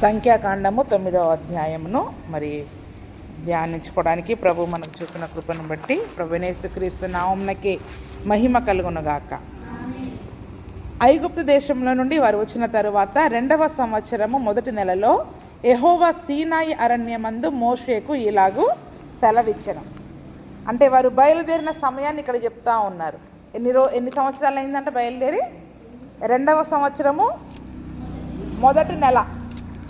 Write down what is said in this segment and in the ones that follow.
సంఖ్యాకాండము 9వ అధ్యాయమును మరి ధ్యానించుకోవడానికి ప్రభు మనకు చూపిన కృపను బట్టి ప్రభువైన యేసుక్రీస్తు నామమునకే మహిమ కలుగునుగాక. ఐగుప్తు దేశంలో నుండి వారు వచ్చిన తరువాత 2వ సంవత్సరము మొదటి నెలలో యెహోవా సీనాయి అరణ్యమందు మోషేకు ఇలాగూ సెలవిచ్చెను. అంటే వారు బయలుదేరిన సమయాన్ని ఇక్కడ చెప్తా ఉన్నారు. ఎన్ని సంవత్సరాలు అయిందంటే బయలుదేరి 2వ సంవత్సరము మొదటి నెల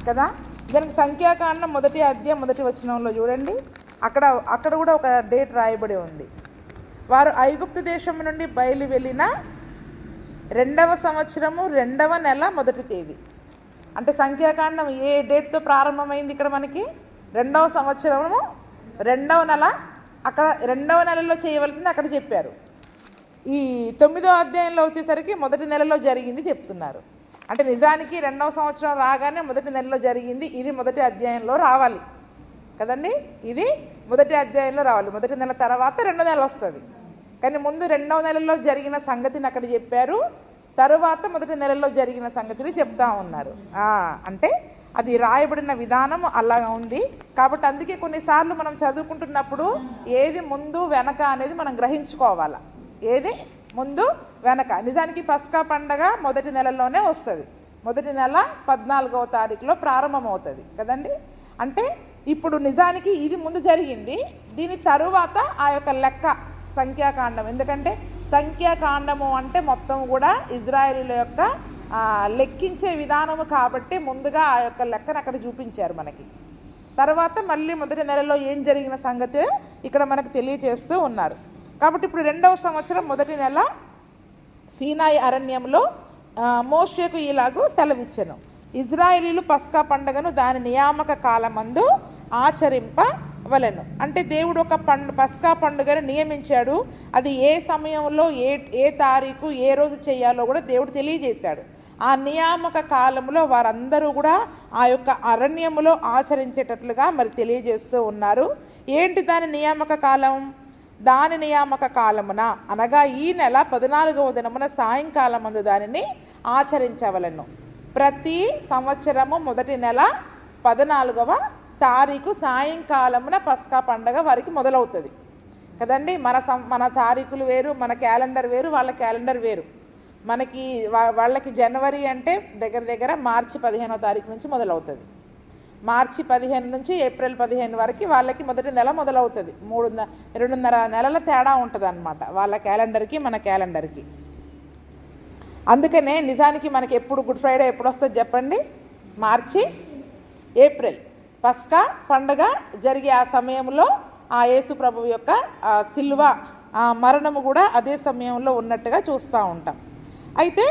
కదా. దానికి సంఖ్యాకాండం 1వ అధ్యాయం 1వ వచనంలో చూడండి, అక్కడ కూడా ఒక డేట్ రాయబడి ఉంది. వారు ఐగుప్తు దేశం నుండి బయలు వెళ్ళిన 2వ సంవత్సరము 2వ నెల 1వ తేదీ. అంటే సంఖ్యాకాండం ఏ డేట్తో ప్రారంభమైంది? ఇక్కడ మనకి 2వ సంవత్సరము 2వ నెల. అక్కడ 2వ నెలలో చేయవలసింది అక్కడ చెప్పారు. ఈ 9వ అధ్యాయంలో వచ్చేసరికి మొదటి నెలలో జరిగింది చెప్తున్నారు. అంటే నిజానికి 2వ సంవత్సరం రాగానే మొదటి నెలలో జరిగింది. ఇది మొదటి అధ్యాయంలో రావాలి కదండి. ఇది మొదటి అధ్యాయంలో రావాలి. మొదటి నెల తర్వాత 2వ నెల వస్తుంది. కానీ ముందు 2వ నెలలో జరిగిన సంగతిని అక్కడ చెప్పారు, తరువాత మొదటి నెలలో జరిగిన సంగతిని చెప్తా ఉన్నారు. అంటే అది రాయబడిన విధానం అలాగా ఉంది. కాబట్టి అందుకే కొన్నిసార్లు మనం చదువుకుంటున్నప్పుడు ఏది ముందు వెనక అనేది మనం గ్రహించుకోవాలా. ఏది ముందు వెనక. నిజానికి పస్కా పండగ మొదటి నెలలోనే వస్తుంది. మొదటి నెల 14వ తారీఖులో ప్రారంభమవుతుంది కదండి. అంటే ఇప్పుడు నిజానికి ఇది ముందు జరిగింది, దీని తరువాత ఆ యొక్క లెక్క సంఖ్యాకాండం. ఎందుకంటే సంఖ్యాకాండము అంటే మొత్తం కూడా ఇజ్రాయేలీల యొక్క లెక్కించే విధానము కాబట్టి ముందుగా ఆ యొక్క లెక్కను అక్కడ చూపించారు మనకి. తర్వాత మళ్ళీ మొదటి నెలలో ఏం జరిగిన సంగతి ఇక్కడ మనకు తెలియజేస్తూ ఉన్నారు. కాబట్టి ఇప్పుడు 2వ సంవత్సరం మొదటి నెల సీనాయి అరణ్యంలో మోషేకు ఇలాగూ సెలవిచ్చెను. ఇజ్రాయేలీలు పస్కా పండుగను దాని నియామక కాలమందు ఆచరింపవలెను. అంటే దేవుడు ఒక పస్కా పండుగను నియమించాడు. అది ఏ సమయంలో ఏ తారీఖు ఏ రోజు చేయాలో కూడా దేవుడు తెలియజేశాడు. ఆ నియామక కాలంలో వారందరూ కూడా ఆ యొక్క అరణ్యములో ఆచరించేటట్లుగా మరి తెలియజేస్తూ ఉన్నారు. ఏంటి దాని నియామక కాలం? దాని నియామక కాలమున అనగా ఈ నెల 14వ దినమున సాయంకాలమందు దానిని ఆచరించవలను. ప్రతి సంవత్సరము మొదటి నెల 14వ తారీఖు సాయంకాలమున పస్కా పండగ వారికి మొదలవుతుంది కదండి. మన తారీఖులు వేరు, మన క్యాలెండర్ వేరు, వాళ్ళ క్యాలెండర్ వేరు. వాళ్ళకి జనవరి అంటే దగ్గర మార్చి 15వ తారీఖు నుంచి మొదలవుతుంది. మార్చి 15 నుంచి ఏప్రిల్ 15 వరకు వాళ్ళకి మొదటి నెల మొదలవుతుంది. 2.5 నెలల తేడా ఉంటుంది అన్నమాట వాళ్ళ క్యాలెండర్కి మన క్యాలెండర్కి. అందుకనే నిజానికి మనకి ఎప్పుడు గుడ్ ఫ్రైడే ఎప్పుడు వస్తుంది చెప్పండి? మార్చి ఏప్రిల్. పస్కా పండుగ జరిగే ఆ సమయంలో ఆ యేసు ప్రభువు యొక్క సిలువ మరణము కూడా అదే సమయంలో ఉన్నట్టుగా చూస్తూ ఉంటాం. అయితే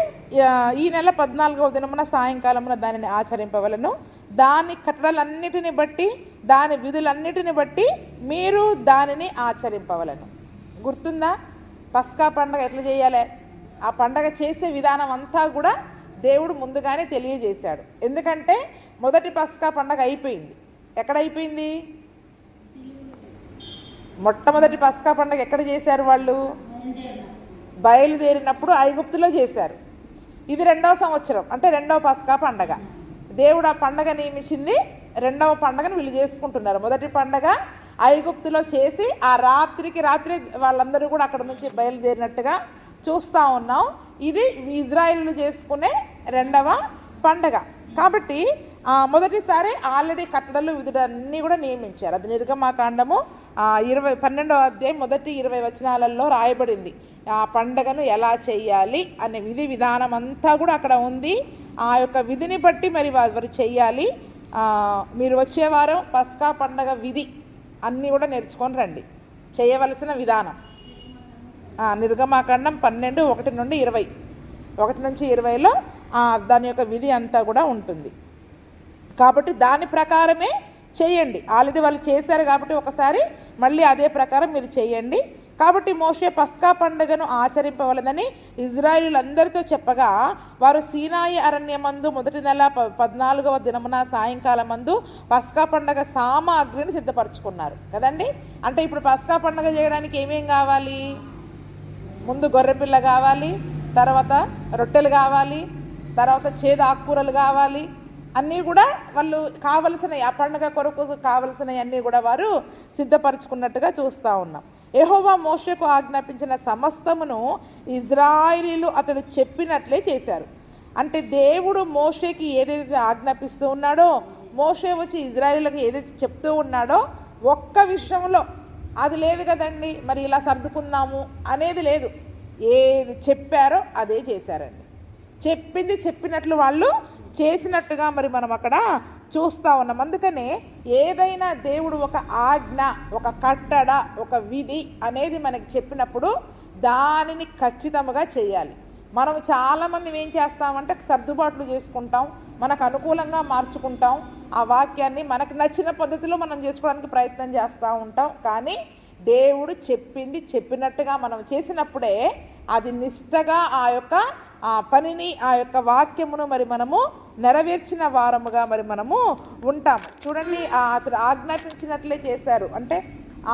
ఈ నెల 14వ దినమున సాయంకాలమున దానిని ఆచరింపవలను. దాని కట్టడలన్నిటిని బట్టి దాని విధులన్నిటిని బట్టి మీరు దానిని ఆచరింపవలను. గుర్తుందా? పస్కా పండగ ఎట్లా చేయాలి? ఆ పండగ చేసే విధానం అంతా కూడా దేవుడు ముందుగానే తెలియజేశాడు. ఎందుకంటే మొదటి పస్కా పండగ అయిపోయింది. ఎక్కడ అయిపోయింది? మొట్టమొదటి పస్కా పండగ ఎక్కడ చేశారు వాళ్ళు? బయలుదేరినప్పుడు ఐగుప్తులో చేశారు. ఇది 2వ సంవత్సరం అంటే 2వ పస్కా పండగ. దేవుడు ఆ పండగ నియమించింది. 2వ పండగను వీళ్ళు చేసుకుంటున్నారు. మొదటి పండగ ఐగుప్తులో చేసి ఆ రాత్రి వాళ్ళందరూ కూడా అక్కడ నుంచి బయలుదేరినట్టుగా చూస్తూ ఉన్నాం. ఇది ఇజ్రాయేలీలు చేసుకునే 2వ పండగ. కాబట్టి మొదటిసారి ఆల్రెడీ కట్టడలు విధులన్నీ కూడా నియమించారు. అది నిర్గమాకాండము 12వ అధ్యాయం మొదటి 20 వచనాలలో రాయబడింది. ఆ పండగను ఎలా చేయాలి అనే విధానం అంతా కూడా అక్కడ ఉంది. ఆ యొక్క విధిని బట్టి మరి వారు చెయ్యాలి. మీరు వచ్చే వారం పస్కా పండగ విధి అన్నీ కూడా నేర్చుకొని రండి. చేయవలసిన విధానం నిర్గమాకాండం 12 1 నుండి 20 1 నుంచి 20లో దాని యొక్క విధి అంతా కూడా ఉంటుంది. కాబట్టి దాని ప్రకారమే చేయండి. ఆల్రెడీ వాళ్ళు చేశారు కాబట్టి ఒకసారి మళ్ళీ అదే ప్రకారం మీరు చేయండి. కాబట్టి మోషే పస్కా పండుగను ఆచరింపవలదని ఇజ్రాయేలీలందరితో చెప్పగా వారు సీనాయి అరణ్యమందు మొదటి నెల 14వ దినమున సాయంకాలమందు పస్కా పండుగ సామాగ్రిని సిద్ధపరచుకున్నారు కదండి. అంటే ఇప్పుడు పస్కా పండుగ చేయడానికి ఏమేం కావాలి? ముందు గొర్రెపిల్ల కావాలి, తర్వాత రొట్టెలు కావాలి, తర్వాత చేదు ఆకుకూరలు కావాలి, అన్నీ కూడా వాళ్ళు కావలసినవి, ఆ పండుగ కొరకు కావలసినవి అన్నీ కూడా వారు సిద్ధపరచుకున్నట్టుగా చూస్తూ ఉన్నాం. యెహోవా మోషేకు ఆజ్ఞాపించిన సమస్తమును ఇజ్రాయేలీలు అతడు చెప్పినట్లే చేశారు. అంటే దేవుడు మోషేకి ఏదైతే ఆజ్ఞాపిస్తూ ఉన్నాడో, మోషే వచ్చి ఇజ్రాయేలీలకు ఏదైతే చెప్తూ ఉన్నాడో, ఒక్క విషయంలో అది లేదు కదండి, మరి ఇలా సర్దుకుందాము అనేది లేదు. ఏది చెప్పారో అదే చేశారండి. చెప్పింది చెప్పినట్లు వాళ్ళు చేసినట్టుగా మరి మనం అక్కడ చూస్తూ ఉన్నాం. అందుకనే ఏదైనా దేవుడు ఒక ఆజ్ఞ, ఒక కట్టడ, ఒక విధి అనేది మనకి చెప్పినప్పుడు దానిని ఖచ్చితంగా చేయాలి. మనం చాలామంది ఏం చేస్తామంటే సర్దుబాట్లు చేసుకుంటాం, మనకు అనుకూలంగా మార్చుకుంటాం, ఆ వాక్యాన్ని మనకు నచ్చిన పద్ధతిలో మనం చేసుకోవడానికి ప్రయత్నం చేస్తూ ఉంటాం. కానీ దేవుడు చెప్పింది చెప్పినట్టుగా మనం చేసినప్పుడే అది నిష్టగా ఆ యొక్క పనిని, ఆ యొక్క వాక్యమును మరి మనము నెరవేర్చిన వారముగా మరి మనము ఉంటాం. చూడండి, అతడు ఆజ్ఞాపించినట్లే చేశారు. అంటే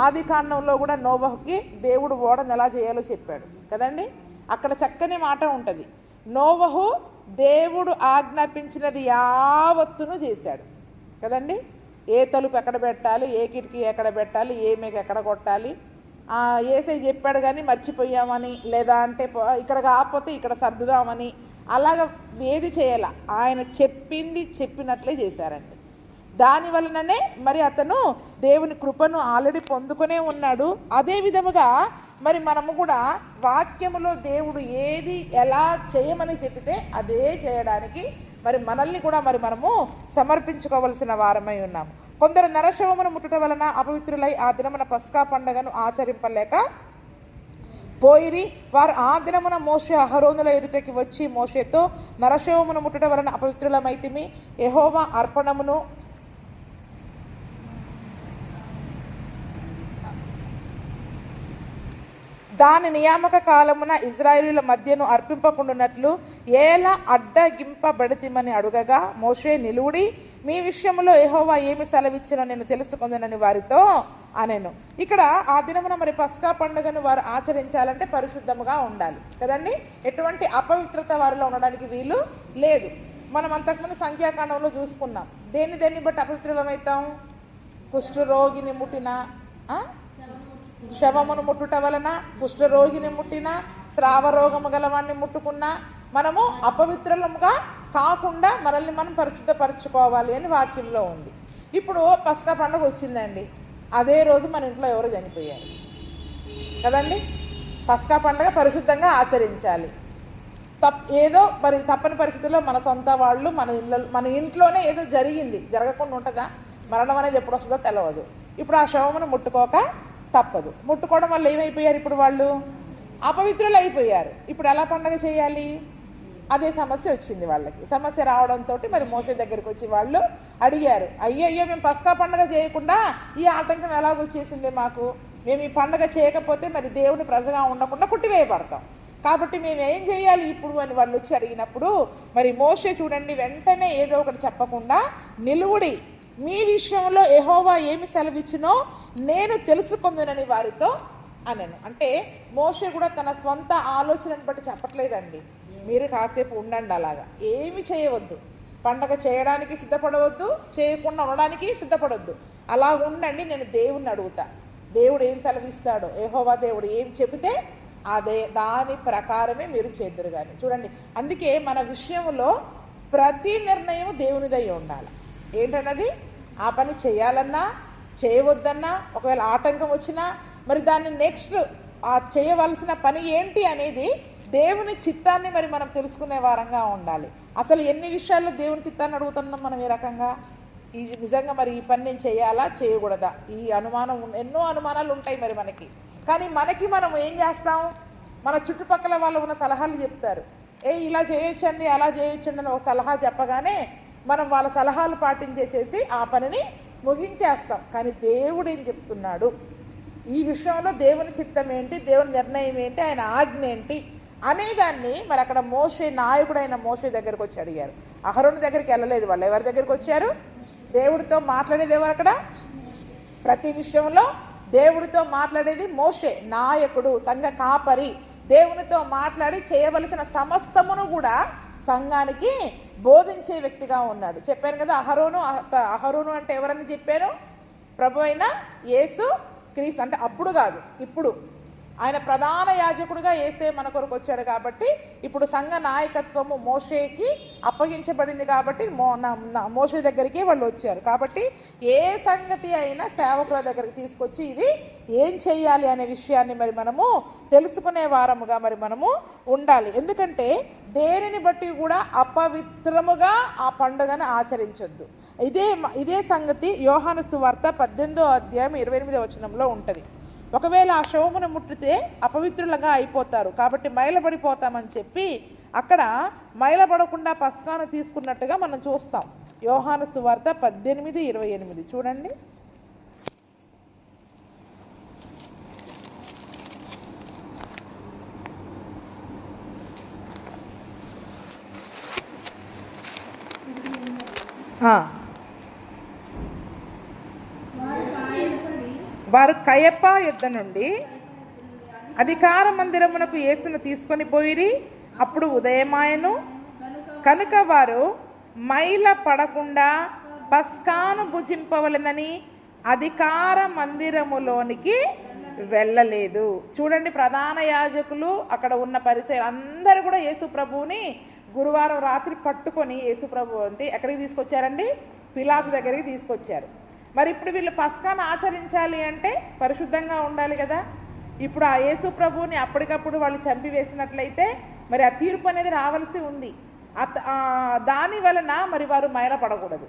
ఆది కాండంలో కూడా నోవహుకి దేవుడు ఓడను ఎలా చేయాలో చెప్పాడు కదండి. అక్కడ చక్కని మాట ఉంటుంది, నోవహు దేవుడు ఆజ్ఞాపించినది యావత్తును చేశాడు కదండి. ఏ తలుపు ఎక్కడ పెట్టాలి, ఏ కిటికీ ఎక్కడ పెట్టాలి, ఏ మేక ఎక్కడ కొట్టాలి, ఏసై చెప్పాడు కానీ మర్చిపోయామని, లేదా అంటే ఇక్కడ కాకపోతే ఇక్కడ సర్దుదామని అలాగ ఏది చేయాల, ఆయన చెప్పింది చెప్పినట్లే చేశారండి. దానివలననే మరి అతను దేవుని కృపను ఆల్రెడీ పొందుకునే ఉన్నాడు. అదే విధముగా మరి మనము కూడా వాక్యములో దేవుడు ఏది ఎలా చేయమని చెబితే అదే చేయడానికి మరి మనల్ని కూడా మరి మనము సమర్పించుకోవలసిన వారమై ఉన్నాము. కొందరు నరశవమును ముట్టుట వలన అపవిత్రులై ఆ దినమున పస్కా పండుగను ఆచరింపలేక పోయిరి. వారు ఆ దినమున మోషే అహరోనుల ఎదుటకి వచ్చి మోషేతో, నరశవమును ముట్టుట వలన అపవిత్రులమైతిమి, యెహోవా అర్పణమును దాని నియామక కాలమున ఇజ్రాయేలీల మధ్యను అర్పింపకుండానట్లు ఎలా అడ్డగింపబడితిమని అడుగగా, మోషే నిలువుడి, మీ విషయంలో యెహోవా ఏమి సెలవిచ్చినో నేను తెలుసుకుందనని వారితో అనెను. ఇక్కడ ఆ దినమున మరి పస్కా పండుగను వారు ఆచరించాలంటే పరిశుద్ధముగా ఉండాలి కదండి. ఎటువంటి అపవిత్రత వారిలో ఉండడానికి వీలు లేదు. మనం అంతకుముందు సంఖ్యాకాండంలో చూసుకున్నాం. దేన్ని బట్టి అపవిత్రులమవుతాం? కుష్ఠరోగిని ముట్టిన, శవమును ముట్టుట వలన, కుష్ఠరోగిని ముట్టిన, స్రావరోగము గలవాన్ని ముట్టుకున్నా మనము అపవిత్రులముగా కాకుండా మనల్ని మనం పరిశుద్ధపరచుకోవాలి అని వాక్యంలో ఉంది. ఇప్పుడు పస్కా పండుగ వచ్చిందండి, అదే రోజు మన ఇంట్లో ఎవరు చనిపోయారు కదండి. పస్కా పండుగ పరిశుద్ధంగా ఆచరించాలి. ఏదో మరి తప్పని పరిస్థితుల్లో మన సొంత వాళ్ళు మన ఇంట్లోనే ఏదో జరిగింది, జరగకుండా ఉంటుందా? మరణం అనేది ఎప్పుడు వస్తుందో తెలియదు. ఇప్పుడు ఆ శవమును ముట్టుకోక తప్పదు. ముట్టుకోవడం వల్ల ఏమైపోయారు? ఇప్పుడు వాళ్ళు అపవిత్రులు అయిపోయారు. ఇప్పుడు ఎలా పండుగ చేయాలి? అదే సమస్య వచ్చింది వాళ్ళకి. సమస్య రావడంతో మరి మోషే దగ్గరికి వచ్చి వాళ్ళు అడిగారు, అయ్యో మేము పస్కా పండుగ చేయకుండా ఈ ఆటంకం ఎలాగొచ్చేసింది మాకు, మేము ఈ పండుగ చేయకపోతే మరి దేవుని ప్రజగా ఉండకుండా కుట్టివేయబడతాం, కాబట్టి మేము ఏం చేయాలి ఇప్పుడు అని వాళ్ళు వచ్చి అడిగినప్పుడు మరి మోషే చూడండి వెంటనే ఏదో ఒకటి చెప్పకుండా నిలువుడి, మీ విషయంలో యెహోవా ఏమి సెలవిచ్చినో నేను తెలుసుకుందునని వారితో అనెను. అంటే మోషే కూడా తన స్వంత ఆలోచనను బట్టి చెప్పట్లేదండి, మీరు కాసేపు ఉండండి, అలాగా ఏమి చేయవద్దు, పండగ చేయడానికి సిద్ధపడవద్దు, చేయకుండా ఉండడానికి సిద్ధపడవద్దు, అలా ఉండండి, నేను దేవుణ్ణి అడుగుతా, దేవుడు ఏం సెలవిస్తాడో, యెహోవా దేవుడు ఏం చెబితే అదే దాని ప్రకారమే మీరు చేద్దురు కానీ. చూడండి, అందుకే మన విషయంలో ప్రతి నిర్ణయం దేవునిదై ఉండాలి. ఏంటన్నది, ఆ పని చేయాలన్నా చేయవద్దన్నా, ఒకవేళ ఆటంకం వచ్చినా మరి దాన్ని నెక్స్ట్ చేయవలసిన పని ఏంటి అనేది దేవుని చిత్తాన్ని మరి మనం తెలుసుకునే వారంగా ఉండాలి. అసలు ఎన్ని విషయాల్లో దేవుని చిత్తాన్ని అడుగుతున్నాం మనం ఈ రకంగా, ఈ నిజంగా మరి ఈ పని నేను చేయాలా చేయకూడదా, ఈ అనుమానం, ఎన్నో అనుమానాలు ఉంటాయి మరి మనకి. కానీ మనం ఏం చేస్తాం, మన చుట్టుపక్కల వాళ్ళు ఉన్న సలహాలు చెప్తారు, ఇలా చేయొచ్చండి అలా చేయొచ్చండి అని ఒక సలహా చెప్పగానే మనం వాళ్ళ సలహాలు పాటించేసేసి ఆ పనిని ముగించేస్తాం. కానీ దేవుడు ఏం చెప్తున్నాడు, ఈ విషయంలో దేవుని చిత్తం ఏంటి, దేవుని నిర్ణయం ఏంటి, ఆయన ఆజ్ఞ ఏంటి అనేదాన్ని మరి అక్కడ మోషే, నాయకుడైన మోషే దగ్గరికి వచ్చి అడిగారు. అహరోను దగ్గరికి వెళ్ళలేదు, వాళ్ళు ఎవరి దగ్గరికి వచ్చారు? దేవుడితో మాట్లాడేది ఎవరు అక్కడ? ప్రతి విషయంలో దేవుడితో మాట్లాడేది మోషే, నాయకుడు, సంఘ కాపరి. దేవునితో మాట్లాడి చేయవలసిన సమస్తమును కూడా సంఘానికి బోధించే వ్యక్తిగా ఉన్నాడు. చెప్పాను కదా, అహరోను అంటే ఎవరని చెప్పాను? ప్రభు అయిన యేసు క్రీస్తు. అంటే అప్పుడు కాదు, ఇప్పుడు ఆయన ప్రధాన యాజకుడిగా యేసే మన కొరకు వచ్చాడు. కాబట్టి ఇప్పుడు సంఘ నాయకత్వము మోషేకి అప్పగించబడింది. కాబట్టి మోషే దగ్గరికి వాళ్ళు వచ్చారు. కాబట్టి ఏ సంగతి అయినా సేవకుల దగ్గరికి తీసుకొచ్చి ఇది ఏం చెయ్యాలి అనే విషయాన్ని మరి మనము తెలుసుకునే వారముగా మరి మనము ఉండాలి. ఎందుకంటే దేనిని బట్టి కూడా అపవిత్రముగా ఆ పండుగను ఆచరించొద్దు. ఇదే సంగతి యోహాను సువార్త 18వ అధ్యాయం 28వ వచనంలో ఉంటుంది. ఒకవేళ ఆ శవమును ముట్టితే అపవిత్రులుగా అయిపోతారు, కాబట్టి మైలబడిపోతామని చెప్పి అక్కడ మైలబడకుండా పస్కాను తీసుకున్నట్టుగా మనం చూస్తాం. యోహాను సువార్త 18:28 చూడండి. వారు కయప యుద్ధ నుండి అధికార మందిరమునకు యేసును తీసుకొని పోయిరి. అప్పుడు ఉదయమాయను కనుక వారు మైల పడకుండా పస్కాను భుజింపవలెనని అధికార మందిరములోనికి వెళ్ళలేదు. చూడండి, ప్రధాన యాజకులు అక్కడ ఉన్న పరిసర అందరూ కూడా యేసు ప్రభువుని గురువారం రాత్రి పట్టుకొని యేసు ప్రభు అంటే ఎక్కడికి తీసుకొచ్చారండి? పిలాతు దగ్గరికి తీసుకొచ్చారు. మరి ఇప్పుడు వీళ్ళు పస్కాను ఆచరించాలి అంటే పరిశుద్ధంగా ఉండాలి కదా. ఇప్పుడు ఆ యేసు ప్రభువుని అప్పటికప్పుడు వాళ్ళు చంపివేసినట్లయితే మరి ఆ తీర్పు అనేది రావాల్సి ఉంది. దాని వలన మరి వారు మైలపడకూడదు.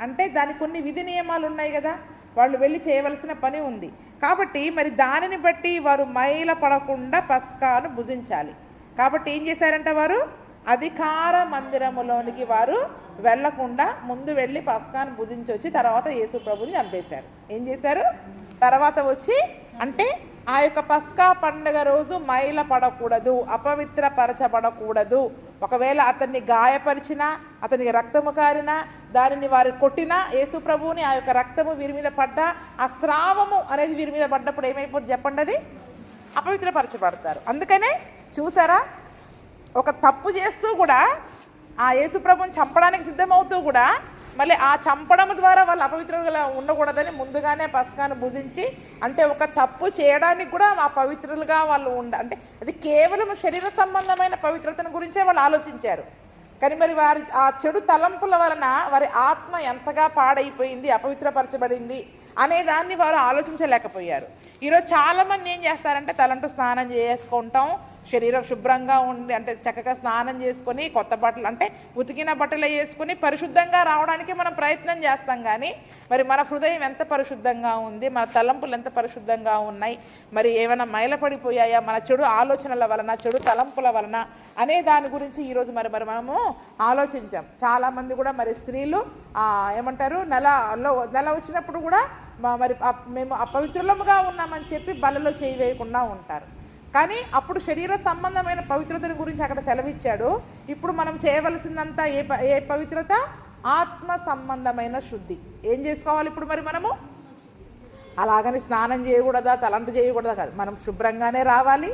అంటే దానికి కొన్ని విధి నియమాలు ఉన్నాయి కదా, వాళ్ళు వెళ్ళి చేయవలసిన పని ఉంది. కాబట్టి మరి దానిని బట్టి వారు మైల పడకుండా పస్కాను భుజించాలి. కాబట్టి ఏం చేశారంట? వారు అధికార మందిరములోనికి వారు వెళ్లకుండా ముందు వెళ్ళి పస్కాను భుజించి వచ్చి తర్వాత యేసు ప్రభుని చంపేశారు. ఏం చేశారు? తర్వాత వచ్చి అంటే ఆ యొక్క పస్కా పండుగ రోజు మైల పడకూడదు, అపవిత్రపరచబడకూడదు. ఒకవేళ అతన్ని గాయపరిచినా, అతనికి రక్తము కారినా, దానిని వారు కొట్టినా, యేసు ప్రభువుని ఆ యొక్క రక్తము వీరి మీద పడ్డా, ఆ స్రావము అనేది వీరి మీద పడ్డప్పుడు ఏమైపోతుంది చెప్పండి? అది అపవిత్రపరచబడతారు. అందుకనే చూసారా, ఒక తప్పు చేస్తూ కూడా ఆ యేసు ప్రభుని చంపడానికి సిద్ధమవుతూ కూడా మళ్ళీ ఆ చంపడం ద్వారా వాళ్ళు అపవిత్రులుగా ఉండకూడదని ముందుగానే పస్కాను భుజించి, అంటే ఒక తప్పు చేయడానికి కూడా ఆ పవిత్రులుగా వాళ్ళు అంటే అది కేవలం శరీర సంబంధమైన పవిత్రతను గురించే వాళ్ళు ఆలోచించారు. కానీ మరి వారి ఆ చెడు తలంపుల వలన వారి ఆత్మ ఎంతగా పాడైపోయింది, అపవిత్రపరచబడింది అనే దాన్ని వారు ఆలోచించలేకపోయారు. ఈరోజు చాలామంది ఏం చేస్తారంటే తలంటూ స్నానం చేసుకుంటాం, శరీరం శుభ్రంగా ఉండి అంటే చక్కగా స్నానం చేసుకొని కొత్త బట్టలు అంటే ఉతికిన బట్టలు వేసుకొని పరిశుద్ధంగా రావడానికి మనం ప్రయత్నం చేస్తాం. కానీ మరి మన హృదయం ఎంత పరిశుద్ధంగా ఉంది, మన తలంపులు ఎంత పరిశుద్ధంగా ఉన్నాయి, మరి ఏమైనా మైలపడిపోయాయా మన చెడు ఆలోచనల వలన, చెడు తలంపుల వలన అనే దాని గురించి ఈరోజు మరి మనము ఆలోచించాం. చాలామంది కూడా మరి స్త్రీలు ఏమంటారు, నెల వచ్చినప్పుడు కూడా మరి మేము అపవిత్రులముగా ఉన్నామని చెప్పి బలలో చేయి వేయకుండా ఉంటారు. కానీ అప్పుడు శరీర సంబంధమైన పవిత్రతను గురించి అక్కడ సెలవిచ్చాడు. ఇప్పుడు మనం చేయవలసిందంతా ఏ పవిత్రత? ఆత్మ సంబంధమైన శుద్ధి. ఏం చేసుకోవాలి ఇప్పుడు మరి మనము? అలాగని స్నానం చేయకూడదా, తలంటు చేయకూడదా కాదు, మనం శుభ్రంగానే రావాలి.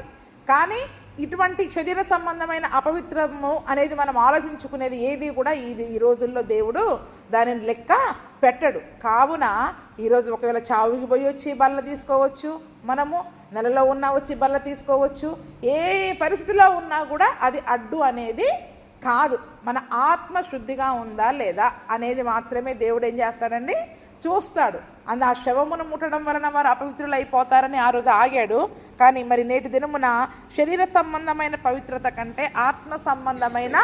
కానీ ఇటువంటి శరీర సంబంధమైన అపవిత్రము అనేది మనం ఆలోచించుకునేది ఏది కూడా ఈ రోజుల్లో దేవుడు దానిని లెక్క పెట్టడు. కావున ఈరోజు ఒకవేళ చావుకి పోయి వచ్చి బల్ల తీసుకోవచ్చు, మనము నెలలో ఉన్నా వచ్చి బల్ల తీసుకోవచ్చు, ఏ పరిస్థితిలో ఉన్నా కూడా అది అడ్డు అనేది కాదు. మన ఆత్మ శుద్ధిగా ఉందా లేదా అనేది మాత్రమే దేవుడు ఏం చేస్తాడండి? చూస్తాడు. ఆ శవమును ముట్టడం వలన వారు అపవిత్రులు అయిపోతారని ఆ రోజు ఆగాడు. కానీ మరి నేటి దినమున శరీర సంబంధమైన పవిత్రత కంటే ఆత్మ సంబంధమైన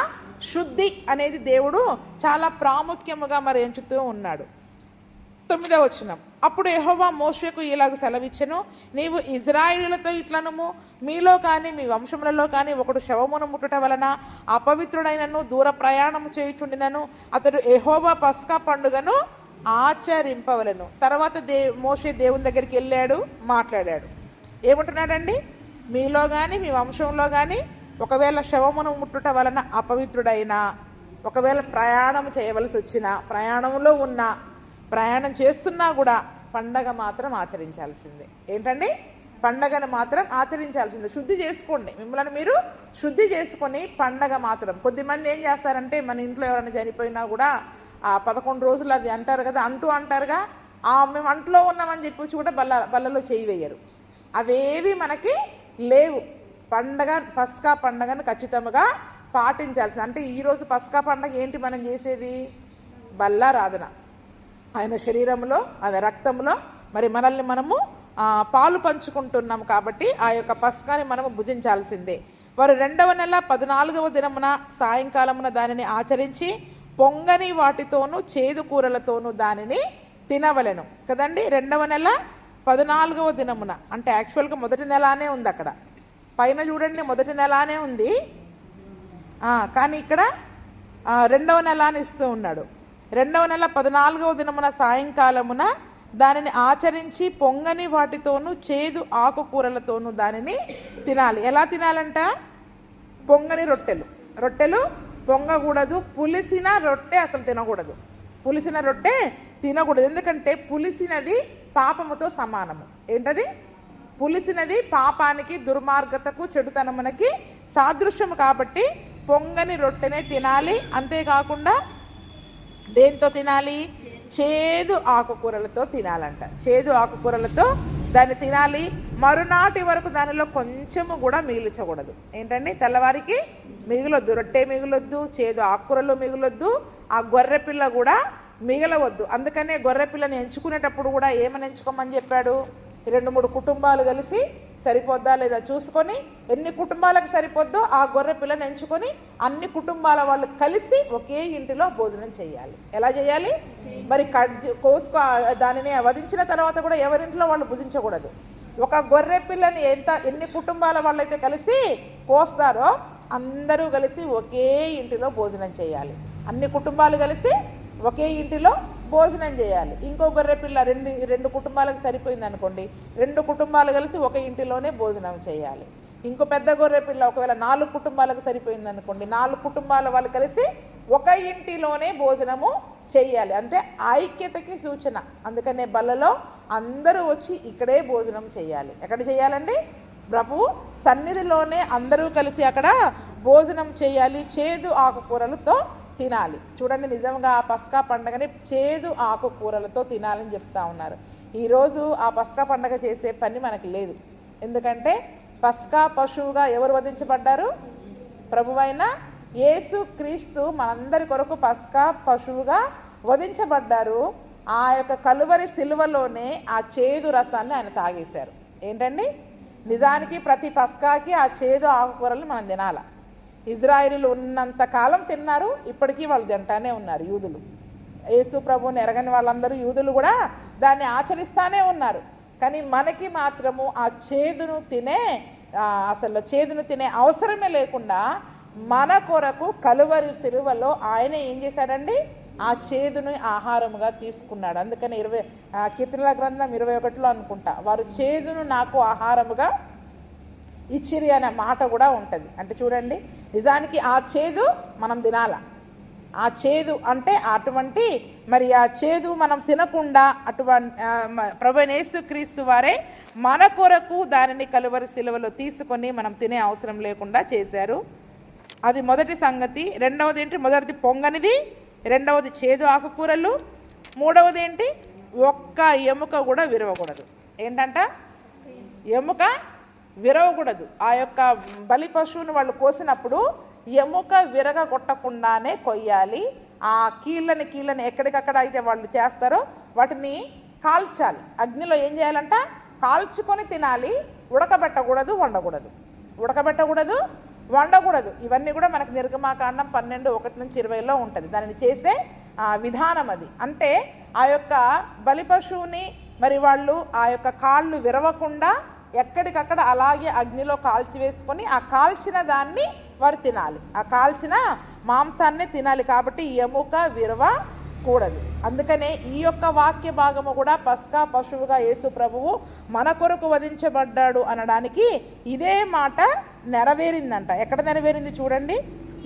శుద్ధి అనేది దేవుడు చాలా ప్రాముఖ్యముగా మరి ఎంచుతూ ఉన్నాడు. 9వ వచనం, అప్పుడు యెహోవా మోషేకు ఇలాగ సెలవిచ్చెను, నీవు ఇజ్రాయేలులతో ఇట్లనుము, మీలో కానీ మీ వంశములలో కానీ ఒకడు శవమును ముట్టుట వలన అపవిత్రుడైనను దూర ప్రయాణము చేయుచుండినను అతడు యెహోవా పస్కా పండుగను ఆచరింపవలను. తర్వాత మోషే దేవుని దగ్గరికి వెళ్ళాడు, మాట్లాడాడు. ఏమంటున్నాడండి? మీలో కానీ మీ వంశంలో కానీ ఒకవేళ శవమును ముట్టుట వలన అపవిత్రుడైనా, ఒకవేళ ప్రయాణం చేయవలసి వచ్చినా, ప్రయాణంలో ఉన్నా, ప్రయాణం చేస్తున్నా కూడా పండగ మాత్రం ఆచరించాల్సిందే. ఏంటండి? పండగను మాత్రం ఆచరించాల్సిందే. శుద్ధి చేసుకోండి, మిమ్మల్ని మీరు శుద్ధి చేసుకొని పండగ మాత్రం. కొద్దిమంది ఏం చేస్తారంటే మన ఇంట్లో ఎవరైనా చనిపోయినా కూడా ఆ 11 రోజులు అది అంటారు కదా, అంటారుగా, మేము అంట్లో ఉన్నామని చెప్పి కూడా బల్లలో చేయి వేయరు. అవేవి మనకి లేవు. పండగ పస్కా పండగను ఖచ్చితంగా పాటించాల్సింది. అంటే ఈరోజు పస్కా పండగ ఏంటి మనం చేసేది? బల్లారాధన. ఆయన శరీరంలో, ఆయన రక్తంలో మరి మనల్ని మనము పాలు పంచుకుంటున్నాం కాబట్టి ఆ యొక్క పస్కాని మనము భుజించాల్సిందే. వారు 2వ నెల 14వ దినమున సాయంకాలమున దానిని ఆచరించి పొంగని వాటితోనూ చేదు కూరలతోనూ దానిని తినవలెను కదండి. 2వ నెల 14వ దినమున అంటే యాక్చువల్గా మొదటి నెలనే ఉంది, అక్కడ పైన చూడండి మొదటి నెలనే ఉంది, కానీ ఇక్కడ 2వ నెల అని ఇస్తూ ఉన్నాడు. 2వ నెల 14వ దినమున సాయంకాలమున దానిని ఆచరించి పొంగని వాటితోనూ చేదు ఆకుకూరలతోనూ దానిని తినాలి. ఎలా తినాలంట? పొంగని రొట్టెలు పొంగకూడదు. పులిసిన రొట్టె అసలు తినకూడదు. పులిసిన రొట్టె తినకూడదు. ఎందుకంటే పులిసినది పాపముతో సమానము. ఏంటది? పులిసినది పాపానికి, దుర్మార్గతకు, చెడుతనమునకి సాదృశ్యము కాబట్టి పొంగని రొట్టెనే తినాలి. అంతేకాకుండా దేంతో తినాలి? చేదు ఆకుకూరలతో తినాలంట. చేదు ఆకుకూరలతో దాన్ని తినాలి. మరునాటి వరకు దానిలో కొంచెము కూడా మిగిల్చకూడదు. ఏంటండి? తెల్లవారికి మిగిలొద్దు, రొట్టె మిగిలొద్దు, చేదు ఆకుకూరలు మిగిలొద్దు, ఆ గొర్రెపిల్ల కూడా మిగలవద్దు. అందుకనే గొర్రెపిల్లని ఎంచుకునేటప్పుడు కూడా ఏమని ఎంచుకోమని చెప్పాడు? 2-3 కుటుంబాలు కలిసి సరిపోద్దా లేదా చూసుకొని, ఎన్ని కుటుంబాలకు సరిపోద్దో ఆ గొర్రె పిల్లని ఎంచుకొని అన్ని కుటుంబాల వాళ్ళు కలిసి ఒకే ఇంటిలో భోజనం చేయాలి. ఎలా చేయాలి? మరి కోసుకో దానిని వధించిన తర్వాత కూడా ఎవరింట్లో వాళ్ళు భుజించకూడదు. ఒక గొర్రె పిల్లని ఎన్ని కుటుంబాల వాళ్ళైతే కలిసి కోస్తారో అందరూ కలిసి ఒకే ఇంటిలో భోజనం చేయాలి. అన్ని కుటుంబాలు కలిసి ఒకే ఇంటిలో భోజనం చేయాలి. ఇంకో గొర్రె పిల్ల రెండు కుటుంబాలకు సరిపోయింది అనుకోండి, 2 కుటుంబాలు కలిసి ఒక ఇంటిలోనే భోజనం చేయాలి. ఇంకో పెద్ద గొర్రె పిల్ల ఒకవేళ 4 కుటుంబాలకు సరిపోయింది అనుకోండి, 4 కుటుంబాల వాళ్ళు కలిసి ఒక ఇంటిలోనే భోజనము చేయాలి. అంటే ఐక్యతకి సూచన. అందుకనే బల్లలో అందరూ వచ్చి ఇక్కడే భోజనం చేయాలి. ఎక్కడ చేయాలండి? ప్రభు సన్నిధిలోనే అందరూ కలిసి అక్కడ భోజనం చేయాలి. చేదు ఆకుకూరలతో తినాలి. చూడండి, నిజంగా ఆ పస్కా పండగని చేదు ఆకుకూరలతో తినాలని చెప్తా ఉన్నారు. ఈరోజు ఆ పస్కా పండగ చేసే పని మనకి లేదు. ఎందుకంటే పస్కా పశువుగా ఎవరు వధించబడ్డారు? ప్రభువైన యేసు క్రీస్తు మనందరి కొరకు పస్కా పశువుగా వధించబడ్డారు. ఆ యొక్క కలువరి సిలువలోనే ఆ చేదు రసాన్ని ఆయన తాగేశారు. ఏంటండి? నిజానికి ప్రతి పస్కాకి ఆ చేదు ఆకుకూరలు మనం తినాల. ఇజ్రాయిలీలు ఉన్నంత కాలం తిన్నారు, ఇప్పటికీ వాళ్ళు తింటానే ఉన్నారు. యూదులు, యేసు ప్రభువుని ఎరగని వాళ్ళందరూ యూదులు కూడా దాన్ని ఆచరిస్తానే ఉన్నారు. కానీ మనకి మాత్రము ఆ చేదును తినే అవసరమే లేకుండా మన కొరకు కలువరి సిలువలో ఆయన ఏం చేశాడండి? ఆ చేదును ఆహారముగా తీసుకున్నాడు. అందుకని కీర్తనల గ్రంథం 21లో అనుకుంటా, వారు చేదును నాకు ఆహారముగా ఇచ్చిరి అనే మాట కూడా ఉంటుంది. అంటే చూడండి, నిజానికి ఆ చేదు మనం తినాల. ఆ చేదు అంటే అటువంటి మరి ఆ చేదు మనం తినకుండా ప్రభువైన యేసుక్రీస్తు వారే మన కొరకు దానిని కలువరి సిలువలో తీసుకొని మనం తినే అవసరం లేకుండా చేశారు. అది మొదటి సంగతి. రెండవది ఏంటి? మొదటిది పొంగనిది, రెండవది చేదు ఆకుకూరలు, మూడవది ఏంటి? ఒక్క ఎముక కూడా విరవకూడదు. ఏంటంట? ఎముక విరవకూడదు. ఆ యొక్క బలి పశువును వాళ్ళు కోసినప్పుడు ఎముక విరగొట్టకుండానే కొయ్యాలి. ఆ కీళ్ళని ఎక్కడికక్కడ అయితే వాళ్ళు చేస్తారో వాటిని కాల్చాలి. అగ్నిలో ఏం చేయాలంట? కాల్చుకొని తినాలి. ఉడకబెట్టకూడదు, వండకూడదు. ఇవన్నీ కూడా మనకు నిర్గమాకాండం 12:1-20లో ఉంటుంది. దానిని చేసే విధానం అది. అంటే ఆ యొక్క బలి పశువుని మరి వాళ్ళు ఆ యొక్క కాళ్ళు విరవకుండా ఎక్కడికక్కడ అలాగే అగ్నిలో కాల్చివేసుకొని ఆ కాల్చిన దాన్ని వారు తినాలి. ఆ కాల్చిన మాంసాన్ని తినాలి. కాబట్టి ఎముక విరవకూడదు. అందుకనే ఈ యొక్క వాక్య భాగము కూడా పస్కా పశువుగా యేసు ప్రభువు మన కొరకు వధించబడ్డాడు అనడానికి ఇదే మాట నెరవేరిందంట. ఎక్కడ నెరవేరింది చూడండి,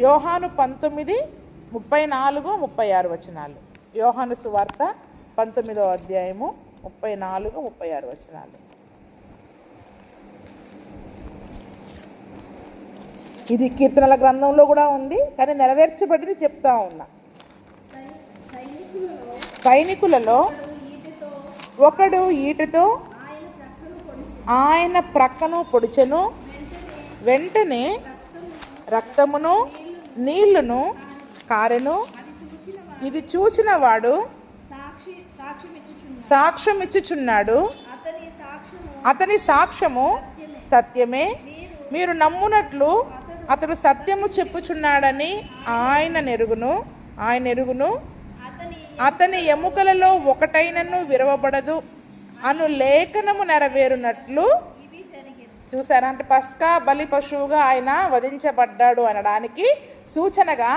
యోహాను 19:34-36 వచనాలు. యోహాను సువార్త 19వ అధ్యాయము 34-36 వచనాలు. ఇది కీర్తనల గ్రంథంలో కూడా ఉంది, కానీ నెరవేర్చబడింది చెప్తా ఉన్నా. సైనికులలో ఒకడు ఈటతో ఆయన ప్రక్కను పొడిచెను, వెంటనే రక్తమును నీళ్లును కారెను. ఇది చూచిన వాడు సాక్ష్యమిచ్చుచున్నాడు, అతని సాక్ష్యము సత్యమే. మీరు నమ్మునట్లు అతడు సత్యము చెప్పుచున్నాడని ఆయన ఎరుగును. అతని ఎముకలలో ఒకటైనను విరవబడదు అను లేఖనము నెరవేరునట్లు. చూసారా, అంటే పస్కా బలి పశువుగా ఆయన వధించబడ్డాడు అనడానికి సూచనగా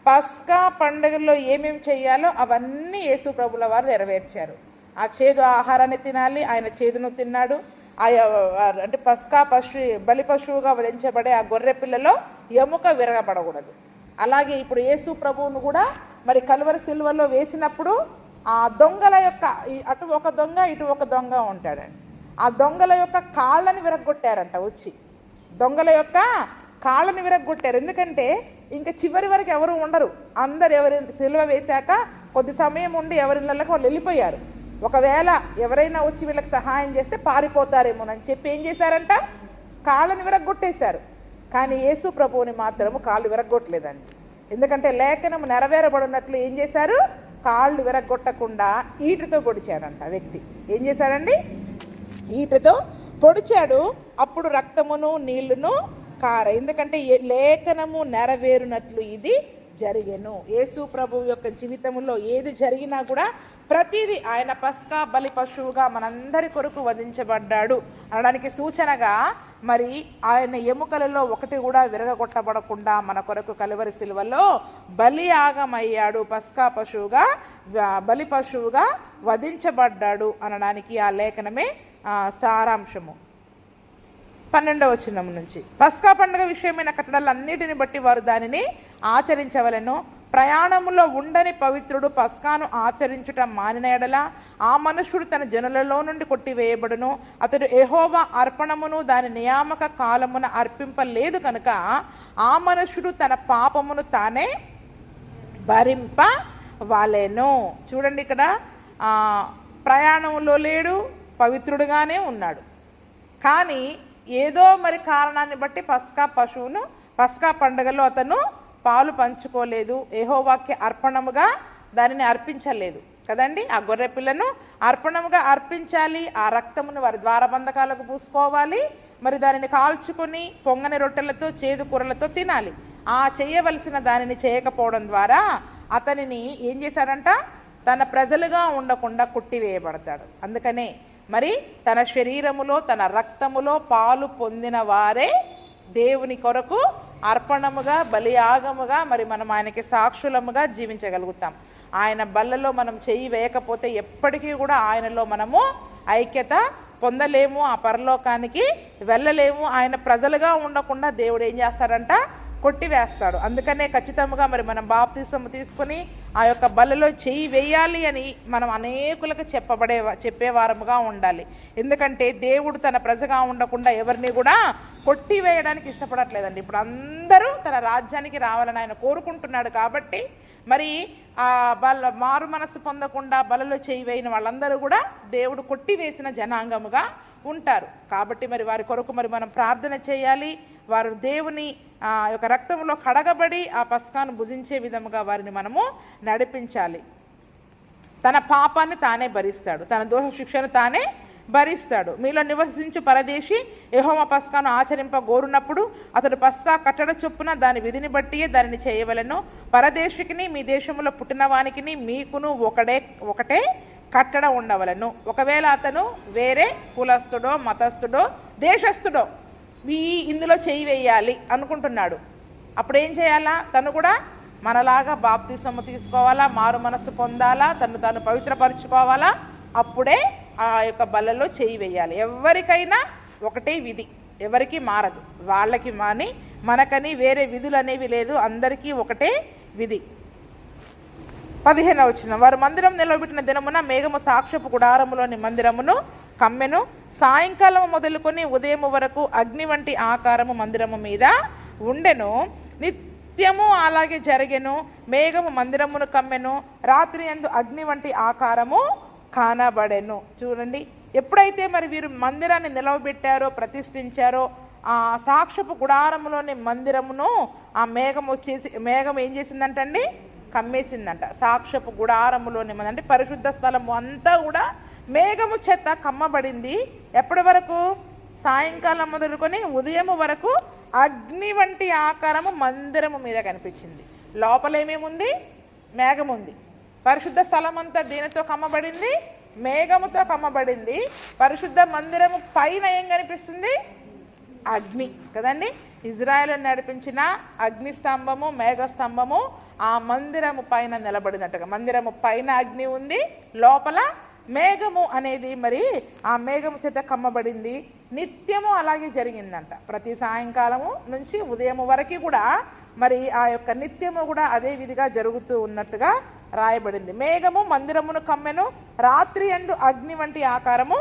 పస్కా పండుగల్లో ఏమేమి చేయాలో అవన్నీ యేసు ప్రభుల వారు నెరవేర్చారు. ఆ చేదు ఆహారాన్ని తినాలి, ఆయన చేదును తిన్నాడు. అంటే పస్కా బలి పశువుగా వధించబడే ఆ గొర్రె పిల్లలో ఎముక విరగబడకూడదు. అలాగే ఇప్పుడు యేసు ప్రభువును కూడా మరి కలువరి సిలువలో వేసినప్పుడు ఆ దొంగల యొక్క అటు ఒక దొంగ ఇటు ఒక దొంగ ఉంటాడండి. ఆ దొంగల యొక్క కాళ్ళని విరగొట్టారంట. వచ్చి దొంగల యొక్క కాళ్ళని విరగొట్టారు. ఎందుకంటే ఇంకా చివరి వరకు ఎవరు ఉండరు. అందరు ఎవరి సిలువ వేశాక కొద్ది సమయం ఉండి ఎవరిళ్ళకి వాళ్ళు వెళ్ళిపోయారు. ఒకవేళ ఎవరైనా వచ్చి వీళ్ళకి సహాయం చేస్తే పారిపోతారేమోనని చెప్పి ఏం చేశారంట, కాళ్ళని విరగొట్టేశారు. కానీ యేసు ప్రభువుని మాత్రము కాళ్ళు విరగొట్టలేదండి. ఎందుకంటే లేఖనం నెరవేరబడినట్లు ఏం చేశారు, కాళ్ళు విరగొట్టకుండా ఈటతో పొడిచాడంట. వ్యక్తి ఏం చేశాడండి, ఈటతో పొడిచాడు. అప్పుడు రక్తమును నీళ్లును కార. ఎందుకంటే లేఖనము నెరవేరునట్లు ఇది జరిగెను. యేసు ప్రభువు యొక్క జీవితంలో ఏది జరిగినా కూడా ప్రతిదీ ఆయన పస్కా బలి పశువుగా మనందరి కొరకు వధించబడ్డాడు అనడానికి సూచనగా మరి ఆయన ఎముకలలో ఒకటి కూడా విరగొట్టబడకుండా మన కొరకు కలువరి సిలువలో బలి యాగమయ్యాడు. పస్కా పశువుగా బలి పశువుగా వధించబడ్డాడు అనడానికి ఆ లేఖనమే సారాంశము. 12వ వచనం నుంచి, పస్కా పండుగ విషయమైన కట్టడలన్నిటిని బట్టి వారు దానిని ఆచరించవలెను. ప్రయాణములో ఉండని పవిత్రుడు పస్కాను ఆచరించుట మానిన ఎడల ఆ మనుష్యుడు తన జనులలో నుండి కొట్టివేయబడును. అతడు యెహోవా అర్పణమును దాని నియామక కాలమున అర్పింపలేదు కనుక ఆ మనుష్యుడు తన పాపమును తానే భరింపవలెను. చూడండి, ఇక్కడ ప్రయాణంలో లేడు, పవిత్రుడుగానే ఉన్నాడు. కానీ ఏదో మరి కారణాన్ని బట్టి పస్కా పండుగలో అతను పాలు పంచుకోలేదు. యెహోవాకి అర్పణముగా దానిని అర్పించలేదు కదండి. ఆ గొర్రె పిల్లను అర్పణముగా అర్పించాలి. ఆ రక్తమును వారి ద్వారబంధకాలకు పూసుకోవాలి. మరి దానిని కాల్చుకొని పొంగని రొట్టెలతో చేదు కూరలతో తినాలి. ఆ చేయవలసిన దానిని చేయకపోవడం ద్వారా అతనిని ఏం చేశాడంట, తన ప్రజలుగా ఉండకుండా కొట్టివేయబడతాడు. అందుకనే మరి తన శరీరములో తన రక్తములో పాలు పొందిన వారే దేవుని కొరకు అర్పణముగా బలియాగముగా మరి మనం ఆయనకి సాక్షులముగా జీవించగలుగుతాం. ఆయన బల్లలో మనం చెయ్యి వేయకపోతే ఎప్పటికీ కూడా ఆయనలో మనము ఐక్యత పొందలేము, ఆ పరలోకానికి వెళ్ళలేము. ఆయన ప్రజలుగా ఉండకుండా దేవుడు ఏం చేస్తాడంట, కొట్టివేస్తాడు. అందుకనే ఖచ్చితంగా మరి మనం బాప్తిస్మము తీసుకుని ఆ యొక్క బలలో చెయ్యి వేయాలి అని మనం అనేకులకు చెప్పేవారముగా ఉండాలి. ఎందుకంటే దేవుడు తన ప్రజగా ఉండకుండా ఎవరిని కూడా కొట్టివేయడానికి ఇష్టపడట్లేదండి. ఇప్పుడు అందరూ తన రాజ్యానికి రావాలని ఆయన కోరుకుంటున్నాడు. కాబట్టి మరి మారు మనస్సు పొందకుండా బలలో చేయి వేయిన వాళ్ళందరూ కూడా దేవుడు కొట్టివేసిన జనాంగముగా ఉంటారు. కాబట్టి మరి వారి కొరకు మరి మనం ప్రార్థన చేయాలి. వారు దేవుని యొక్క రక్తంలో కడగబడి ఆ పస్కాను భుజించే విధముగా వారిని మనము నడిపించాలి. తన పాపాన్ని తానే భరిస్తాడు, తన దోష శిక్షను తానే భరిస్తాడు. మీలో నివసించు పరదేశి యెహోవా పస్కాను ఆచరింపగోరునప్పుడు అతడు పస్కా కట్టడ చొప్పున దాని విధిని బట్టియే దానిని చేయవలెను. పరదేశికిని మీ దేశంలో పుట్టిన వానికిని మీకును ఒకటే కట్టడ ఉండవలను. ఒకవేళ అతను వేరే కులస్తుడో మతస్థుడో దేశస్థుడో ఇందులో చేయి వేయాలి అనుకుంటున్నాడు, అప్పుడు ఏం చేయాలా, తను కూడా మనలాగా బాప్తిస్మము తీసుకోవాలా, మారు మనస్సు పొందాలా, తను పవిత్రపరచుకోవాలా. అప్పుడే ఆ యొక్క బలలో చేయి వేయాలి. ఎవరికైనా ఒకటే విధి, ఎవరికి మారదు. వాళ్ళకి మాని మనకని వేరే విధులు అనేవి లేదు, అందరికీ ఒకటే విధి. 15వ వచనం, వారు మందిరం నిలబెట్టిన దినమున మేఘము సాక్ష్యపు గుడారములోని మందిరమును కమ్మెను. సాయంకాలం మొదలుకొని ఉదయం వరకు అగ్ని వంటి ఆకారము మందిరము మీద ఉండెను. నిత్యము అలాగే జరిగెను. మేఘము మందిరమును కమ్మెను, రాత్రి యందు అగ్ని వంటి ఆకారము కానబడెను. చూడండి, ఎప్పుడైతే మరి వీరు మందిరాన్ని నిలవబెట్టారో, ప్రతిష్ఠించారో, ఆ సాక్ష్యపు గుడారములోని మందిరమును ఆ మేఘం ఏం చేసిందంటండి? కమ్మేసిందంట. సాక్ష్యపు గుడారములోని అంటే పరిశుద్ధ స్థలము అంతా కూడా మేఘము చేత కమ్మబడింది. ఎప్పటి వరకు? సాయంకాలం మొదలుకొని ఉదయం వరకు అగ్ని వంటి ఆకారము మందిరము మీద కనిపించింది. లోపల ఏమేముంది? మేఘం ఉంది. పరిశుద్ధ స్థలం అంతా దేనితో కమ్మబడింది? మేఘముతో కమ్మబడింది. పరిశుద్ధ మందిరము పైన ఏం కనిపిస్తుంది? అగ్ని కదండి. ఇజ్రాయేలు నడిపించిన అగ్ని స్తంభము, మేఘ స్తంభము ఆ మందిరము పైన నిలబడినట్టుగా, మందిరము పైన అగ్ని ఉంది, లోపల మేఘము అనేది మరి ఆ మేఘము చేత కమ్మబడింది. నిత్యము అలాగే జరిగిందంట. ప్రతి సాయంకాలము నుంచి ఉదయం వరకు కూడా మరి ఆ యొక్క నిత్యము కూడా అదే విధిగా జరుగుతూ ఉన్నట్టుగా రాయబడింది. మేఘము మందిరమును కమ్మెను, రాత్రి యందు అగ్ని వంటి ఆకారము.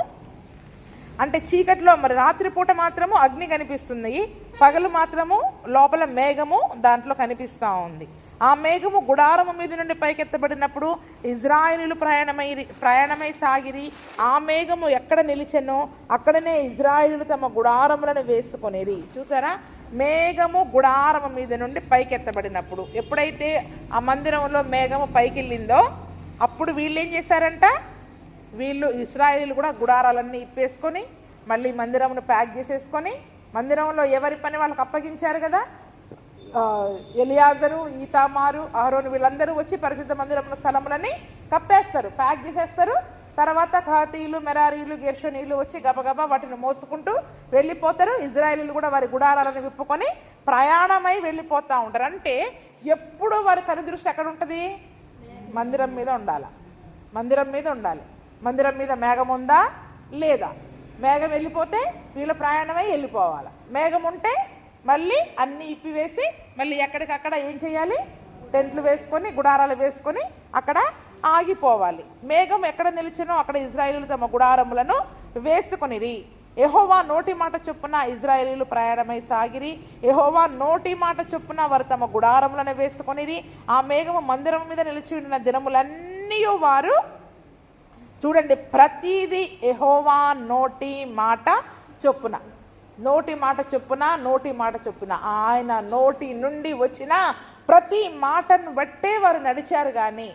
అంటే చీకట్లో మరి రాత్రిపూట మాత్రము అగ్ని కనిపిస్తుంది, పగలు మాత్రము లోపల మేఘము దాంట్లో కనిపిస్తూ ఉంది. ఆ మేఘము గుడారము మీద నుండి పైకెత్తబడినప్పుడు ఇజ్రాయేలీలు ప్రయాణమై సాగిరి. ఆ మేఘము ఎక్కడ నిలిచెనో అక్కడనే ఇజ్రాయేలీలు తమ గుడారములను వేసుకొనిరి. చూసారా? మేఘము గుడారము మీద నుండి పైకెత్తబడినప్పుడు, ఎప్పుడైతే ఆ మందిరంలో మేఘము పైకెళ్ళిందో అప్పుడు వీళ్ళు ఏం చేశారంట? వీళ్ళు ఇశ్రాయేలీలు కూడా గుడారాలన్నీ ఇప్పేసుకొని మళ్ళీ మందిరమును ప్యాక్ చేసేసుకొని, మందిరంలో ఎవరి పని వాళ్ళకి అప్పగించారు కదా, ఎలియాజరు, ఈతామారు, అహరోను వీళ్ళందరూ వచ్చి పరిశుద్ధ మందిరంలో స్థలములని కప్పేస్తారు, ప్యాక్ చేసేస్తారు. తర్వాత కహాతీయులు, మెరారీలు, గెర్షోనీలు వచ్చి గబగబా వాటిని మోసుకుంటూ వెళ్ళిపోతారు. ఇజ్రాయేలీలు కూడా వారి గుడారాలను విప్పుకొని ప్రయాణమై వెళ్ళిపోతూ ఉంటారు. అంటే ఎప్పుడు వారి కనుదృష్టి ఎక్కడ ఉంటుంది? మందిరం మీద ఉండాలి. మందిరం మీద ఉండాలి. మందిరం మీద మేఘం ఉందా లేదా? మేఘం వెళ్ళిపోతే వీళ్ళ ప్రయాణమై వెళ్ళిపోవాలి. మేఘం ఉంటే మళ్ళీ అన్నీ ఇప్పివేసి మళ్ళీ ఎక్కడికక్కడ ఏం చేయాలి? టెంట్లు వేసుకొని, గుడారాలు వేసుకొని అక్కడ ఆగిపోవాలి. మేఘం ఎక్కడ నిలిచినో అక్కడ ఇజ్రాయేలీలు తమ గుడారములను వేసుకొనిరి. యెహోవా నోటి మాట చొప్పున ఇజ్రాయేలీలు ప్రయాణమై సాగిరి. యెహోవా నోటి మాట చొప్పున వారు తమ గుడారములను వేసుకొనిరి. ఆ మేఘము మందిరం మీద నిలిచి ఉన్న దినములన్నీ వారు, చూడండి, ప్రతిదీ యెహోవా నోటి మాట చొప్పున, నోటి మాట చొప్పున, నోటి మాట చొప్పున, ఆయన నోటి నుండి వచ్చిన ప్రతి మాటను బట్టే వారు నడిచారు. కానీ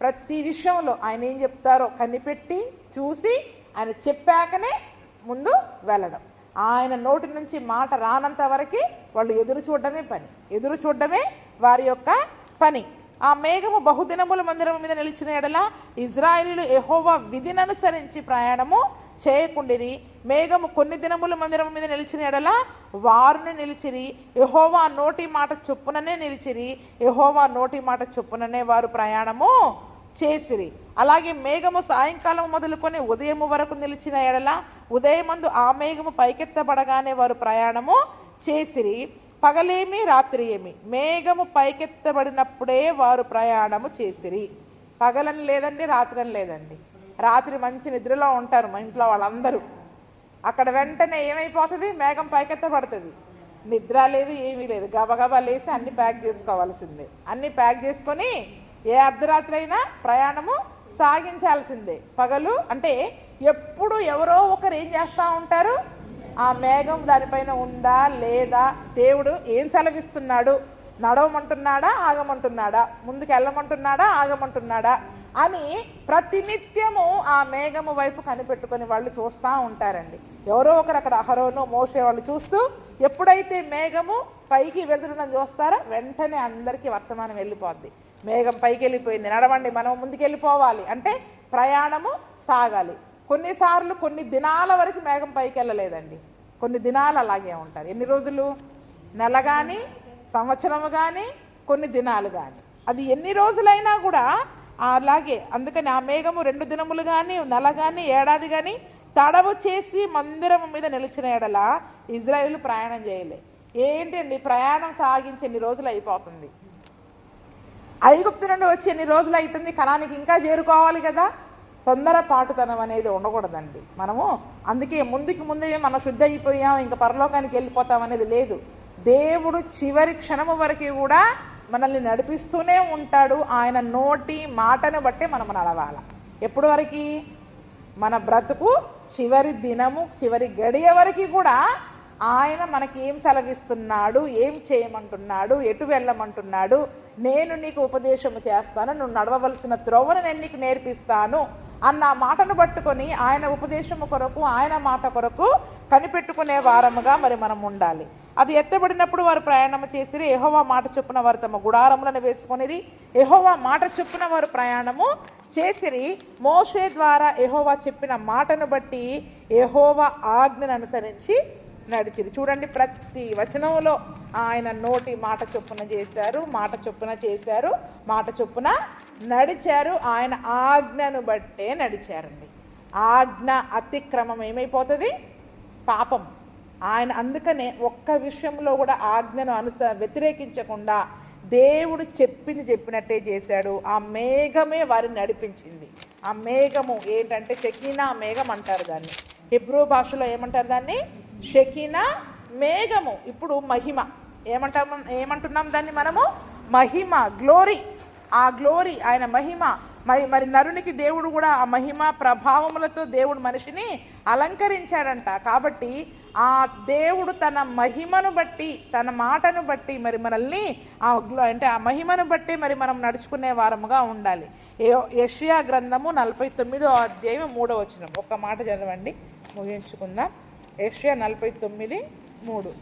ప్రతి విషయంలో ఆయన ఏం చెప్తారో కనిపెట్టి చూసి ఆయన చెప్పాకనే ముందు వెళ్ళడం. ఆయన నోటి నుంచి మాట రానంత వరకు వాళ్ళు ఎదురు చూడడమే వారి యొక్క పని. ఆ మేఘము బహుదినముల మందిరం మీద నిలిచిన ఎడల ఇజ్రాయేలీలు యెహోవా విధిని అనుసరించి ప్రయాణము చేయకుండిరి. మేఘము కొన్ని దినముల మందిరం మీద నిలిచిన ఎడల వారుని నిలిచిరి. యెహోవా నోటి మాట చొప్పుననే నిలిచిరి. యెహోవా నోటి మాట చొప్పుననే వారు ప్రయాణము చేసిరి. అలాగే మేఘము సాయంకాలం మొదలుకొని ఉదయము వరకు నిలిచిన ఎడల ఉదయమందు ఆ మేఘము పైకెత్తబడగానే వారు ప్రయాణము చేసిరి. పగలేమి రాత్రి ఏమి మేఘము పైకెత్తబడినప్పుడే వారు ప్రయాణము చేసిరి. పగలని లేదండి, రాత్రని లేదండి. రాత్రి మంచి నిద్రలో ఉంటారు మా ఇంట్లో వాళ్ళందరూ. అక్కడ వెంటనే ఏమైపోతుంది? మేఘం పైకెత్తబడుతుంది. నిద్ర లేదు, ఏమీ లేదు, గబగబా లేసి అన్ని ప్యాక్ చేసుకోవాల్సిందే. అన్ని ప్యాక్ చేసుకొని ఏ అర్ధరాత్రి అయినా ప్రయాణము సాగించాల్సిందే. పగలు అంటే ఎప్పుడు ఎవరో ఒకరు ఏం చేస్తూ ఉంటారు? ఆ మేఘం దానిపైన ఉందా లేదా, దేవుడు ఏం సెలవిస్తున్నాడు, నడవమంటున్నాడా ఆగమంటున్నాడా, ముందుకు వెళ్ళమంటున్నాడా ఆగమంటున్నాడా అని ప్రతినిత్యము ఆ మేఘము వైపు కనిపెట్టుకొని వాళ్ళు చూస్తూ ఉంటారండి. ఎవరో ఒకరు అక్కడ అహరోను, మోషే వాళ్ళు చూస్తూ ఎప్పుడైతే మేఘము పైకి వెళ్తుందని చూస్తారో వెంటనే అందరికీ వర్తమానం వెళ్ళిపోద్ది. మేఘం పైకి వెళ్ళిపోయింది, నడవండి, మనం ముందుకు వెళ్ళిపోవాలి అంటే ప్రయాణము సాగాలి. కొన్నిసార్లు కొన్ని దినాల వరకు మేఘం పైకి వెళ్ళలేదండి. కొన్ని దినాలు అలాగే ఉంటారు. ఎన్ని రోజులు? నెల కానీ, సంవత్సరము కానీ, కొన్ని దినాలు కానీ, అది ఎన్ని రోజులైనా కూడా అలాగే. అందుకని ఆ మేఘము 2 దినములు కానీ, నెల కానీ, ఏడాది కానీ తడవు చేసి మందిరం మీద నిలిచిన ఎడల ఇజ్రాయేలు ప్రయాణం చేయలే. ఏంటండి ప్రయాణం సాగించి ఎన్ని రోజులు అయిపోతుంది? ఐగుప్తు నుండి వచ్చి ఎన్ని రోజులు అవుతుంది? కనానికి ఇంకా చేరుకోవాలి కదా. తొందరపాటుతనం అనేది ఉండకూడదండి. మనము అందుకే ముందుకు ముందే మనం శుద్ధి అయిపోయాం ఇంకా పరలోకానికి వెళ్ళిపోతాం అనేది లేదు. దేవుడు చివరి క్షణము వరకు కూడా మనల్ని నడిపిస్తూనే ఉంటాడు. ఆయన నోటి మాటను బట్టి మనం నడవాలి. ఎప్పటి వరకు? మన బ్రతుకు చివరి దినము, చివరి గడియ వరకు కూడా ఆయన మనకి ఏం సెలవిస్తున్నాడు, ఏం చేయమంటున్నాడు, ఎటు వెళ్ళమంటున్నాడు, నేను నీకు ఉపదేశము చేస్తాను, నువ్వు నడవవలసిన త్రోవను నేను నీకు నేర్పిస్తాను అన్న మాటను పట్టుకొని ఆయన ఉపదేశము కొరకు, ఆయన మాట కొరకు కనిపెట్టుకునే వారముగా మరి మనం ఉండాలి. అది ఎత్తబడినప్పుడు వారు ప్రయాణం చేసిరి. యెహోవా మాట చొప్పున వారు తమ గుడారములను వేసుకొనిరి. యెహోవా మాట చొప్పున వారు ప్రయాణము చేసిరి. మోషే ద్వారా యెహోవా చెప్పిన మాటను బట్టి యెహోవా ఆజ్ఞను అనుసరించి నడిచిరి. చూడండి, ప్రతి వచనంలో ఆయన నోటి మాట చొప్పున చేశారు, మాట చొప్పున చేశారు, మాట చొప్పున నడిచారు. ఆయన ఆజ్ఞను బట్టే నడిచారండి. ఆజ్ఞ అతిక్రమం ఏమైపోతుంది? పాపం. ఆయన అందుకనే ఒక్క విషయంలో కూడా ఆజ్ఞను వ్యతిరేకించకుండా దేవుడు చెప్పినట్టే చేశాడు. ఆ మేఘమే వారిని నడిపించింది. ఆ మేఘము ఏంటంటే షెకీనా మేఘం అంటారు దాన్ని. హిబ్రూ భాషలో ఏమంటారు దాన్ని? షెకీనా మేఘము. ఇప్పుడు మహిమ ఏమంటున్నాం దాన్ని మనము? మహిమ, గ్లోరీ. ఆ గ్లోరీ, ఆయన మహిమ. మరి నరునికి దేవుడు కూడా ఆ మహిమ ప్రభావములతో దేవుడు మనిషిని అలంకరించాడంట. కాబట్టి ఆ దేవుడు తన మహిమను బట్టి, తన మాటను బట్టి మరి మనల్ని అంటే ఆ మహిమను బట్టి మరి మనం నడుచుకునే వారముగా ఉండాలి. యెషయా గ్రంథము 49వ అధ్యాయం 3వ వచనం. ఒక్క మాట చదవండి, ముగించుకుందాం. యెషయా 49:3.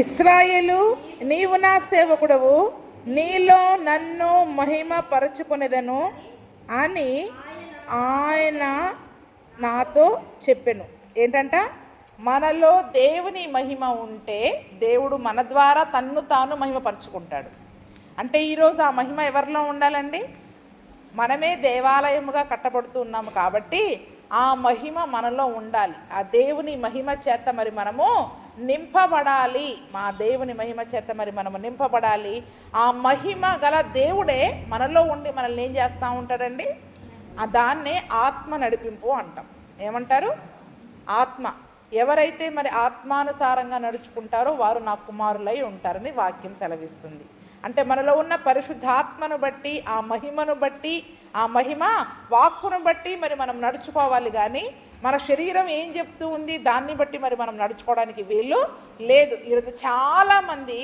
ఇశ్రాయేలు, నీవు నా సేవకుడవు, నీలో నన్ను మహిమ పరచుకొనేదను అని ఆయన నాతో చెప్పెను. ఏంటంట? మనలో దేవుని మహిమ ఉంటే దేవుడు మన ద్వారా తన్ను తాను మహిమపరుచుకుంటాడు. అంటే ఈరోజు ఆ మహిమ ఎవరిలో ఉండాలండి? మనమే దేవాలయముగా కట్టబడుతూ ఉన్నాము కాబట్టి ఆ మహిమ మనలో ఉండాలి. ఆ దేవుని మహిమ చేత మరి మనము నింపబడాలి. మా దేవుని మహిమ చేత మరి మనము నింపబడాలి. ఆ మహిమ గల దేవుడే మనలో ఉండి మనల్ని ఏం చేస్తూ ఉంటాడండి? దాన్నే ఆత్మ నడిపింపు అంటాం. ఏమంటారు? ఆత్మ. ఎవరైతే మరి ఆత్మానుసారంగా నడుచుకుంటారో వారు నా కుమారులై ఉంటారని వాక్యం సెలవిస్తుంది. అంటే మనలో ఉన్న పరిశుద్ధాత్మను బట్టి, ఆ మహిమను బట్టి, ఆ మహిమ వాక్కును బట్టి మరి మనం నడుచుకోవాలి. కానీ మన శరీరం ఏం చెప్తూ ఉంది దాన్ని బట్టి మరి మనం నడుచుకోవడానికి వీలు లేదు. ఈరోజు చాలామంది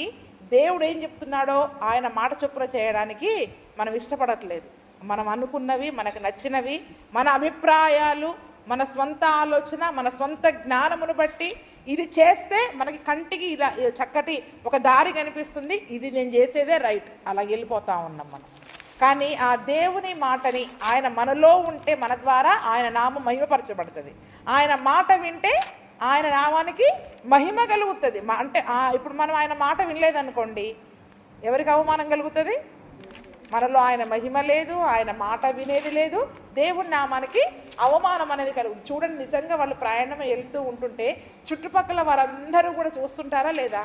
దేవుడు ఏం చెప్తున్నాడో ఆయన మాట చొప్పున చేయడానికి మనం ఇష్టపడట్లేదు. మనం అనుకున్నవి, మనకు నచ్చినవి, మన అభిప్రాయాలు, మన స్వంత ఆలోచన, మన స్వంత జ్ఞానమును బట్టి ఇది చేస్తే మనకి కంటికి ఇలా చక్కటి ఒక దారి కనిపిస్తుంది, ఇది నేను చేసేదే రైట్, అలా వెళ్ళిపోతూ ఉన్నాం మనం. కానీ ఆ దేవుని మాటని ఆయన మనలో ఉంటే మన ద్వారా ఆయన నామం మహిమపరచబడుతుంది. ఆయన మాట వింటే ఆయన నామానికి మహిమ కలుగుతుంది. అంటే ఇప్పుడు మనం ఆయన మాట వినలేదనుకోండి, ఎవరికి అవమానం కలుగుతుంది? మనలో ఆయన మహిమ లేదు, ఆయన మాట వినేది లేదు, దేవుని నామానికి అవమానం అనేది కలుగుతుంది. చూడండి, నిజంగా వాళ్ళు ప్రయాణం వెళ్తూ ఉంటుంటే చుట్టుపక్కల వారందరూ కూడా చూస్తుంటారా లేదా?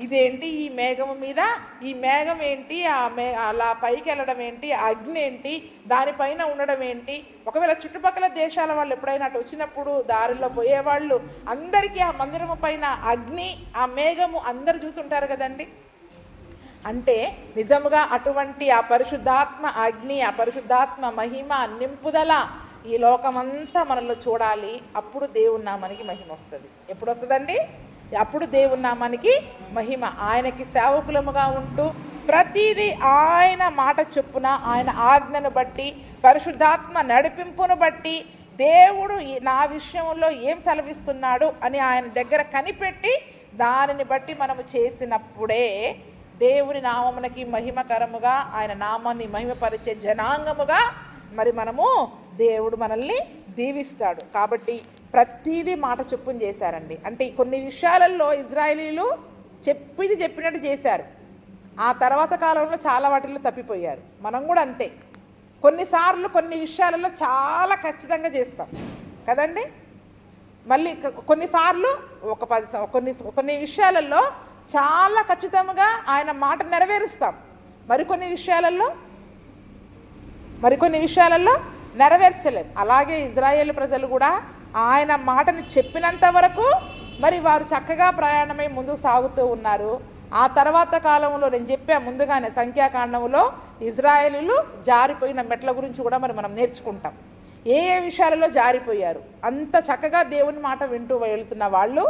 ఇదేంటి ఈ మేఘం మీద, ఈ మేఘం ఏంటి, అలా పైకి వెళ్ళడం ఏంటి, అగ్ని ఏంటి, దానిపైన ఉండడం ఏంటి? ఒకవేళ చుట్టుపక్కల దేశాల వాళ్ళు ఎప్పుడైనా అటు వచ్చినప్పుడు దారిలో పోయేవాళ్ళు అందరికీ ఆ మందిరము పైన అగ్ని, ఆ మేఘము అందరూ చూసుంటారు కదండి. అంటే నిజముగా అటువంటి ఆ పరిశుద్ధాత్మ అగ్ని, ఆ పరిశుద్ధాత్మ మహిమ నింపుదల ఈ లోకమంతా మనలో చూడాలి. అప్పుడు దేవుని నామానికి మహిమ వస్తుంది. ఎప్పుడు వస్తుందండి? అప్పుడు దేవుని నామానికి మహిమ. ఆయనకి సేవకులముగా ఉంటూ ప్రతిదీ ఆయన మాట చొప్పున, ఆయన ఆజ్ఞను బట్టి, పరిశుద్ధాత్మ నడిపింపును బట్టి, దేవుడు నా విషయంలో ఏం సెలవిస్తున్నాడు అని ఆయన దగ్గర కనిపెట్టి దానిని బట్టి మనము చేసినప్పుడే దేవుని నామమునకి మహిమకరముగా, ఆయన నామాన్ని మహిమపరిచే జనాంగముగా మరి మనము దేవుడు మనల్ని దీవిస్తాడు. కాబట్టి ప్రతిదీ మాట చొప్పున చేశారండి. అంటే కొన్ని విషయాలలో ఇజ్రాయేలీలు చెప్పినట్టు చేశారు. ఆ తర్వాత కాలంలో చాలా వాటిల్లో తప్పిపోయారు. మనం కూడా అంతే. కొన్నిసార్లు కొన్ని విషయాలలో చాలా ఖచ్చితంగా చేస్తాం కదండి. మళ్ళీ కొన్నిసార్లు కొన్ని విషయాలలో చాలా ఖచ్చితంగా ఆయన మాట నెరవేరుస్తాం. మరికొన్ని విషయాలలో మరికొన్ని విషయాలలో నెరవేర్చలేం. అలాగే ఇజ్రాయేల్ ప్రజలు కూడా ఆయన మాటని చెప్పినంత వరకు మరి వారు చక్కగా ప్రయాణమై ముందుకు సాగుతూ ఉన్నారు. ఆ తర్వాత కాలంలో నేను చెప్పా ముందుగానే సంఖ్యాకాండంలో ఇజ్రాయేలీలు జారిపోయిన మెట్ల గురించి కూడా మరి మనం నేర్చుకుంటాం. ఏ విషయాలలో జారిపోయారు, అంత చక్కగా దేవుని మాట వింటూ వెళ్తున్న వాళ్ళు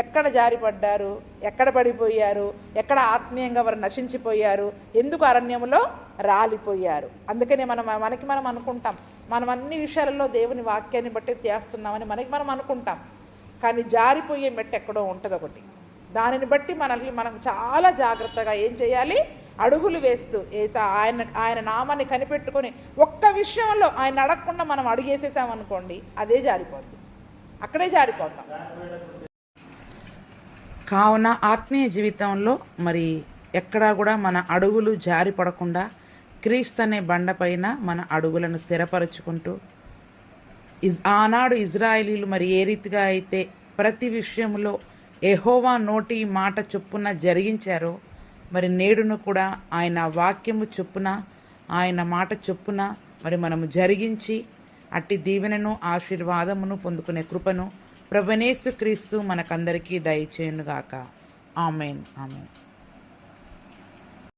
ఎక్కడ జారిపడ్డారు, ఎక్కడ పడిపోయారు, ఎక్కడ ఆత్మీయంగా వారు నశించిపోయారు, ఎందుకు అరణ్యంలో రాలిపోయారు. అందుకనే మనకి మనం అనుకుంటాం మనం అన్ని విషయాలలో దేవుని వాక్యాన్ని బట్టి చేస్తున్నామని మనం అనుకుంటాం. కానీ జారిపోయే మెట్టు ఎక్కడో ఉంటుంది ఒకటి. దానిని బట్టి మనం చాలా జాగ్రత్తగా ఏం చేయాలి, అడుగులు వేస్తూ ఆయన నామాన్ని కనిపెట్టుకొని ఒక్క విషయంలో ఆయన అడగకుండా మనం అడుగేసేసామనుకోండి, అదే జారిపోతుంది, అక్కడే జారిపోతాం. కావున ఆత్మీయ జీవితంలో మరి ఎక్కడా కూడా మన అడుగులు జారి పడకుండా క్రీస్తు అనే బండపైన మన అడుగులను స్థిరపరుచుకుంటూ ఆనాడు ఇజ్రాయేలీలు మరి ఏ రీతిగా అయితే ప్రతి విషయంలో యెహోవా నోటి మాట చొప్పున జరిగించారో మరి నేడును కూడా ఆయన వాక్యము చొప్పున ఆయన మాట చొప్పున మరి మనము జరిగించి అట్టి దీవెనను ఆశీర్వాదమును పొందుకునే కృపను ప్రభునేసు క్రీస్తు మనకందరికీ దయచేయునుగాక. ఆమేన్, ఆమేన్.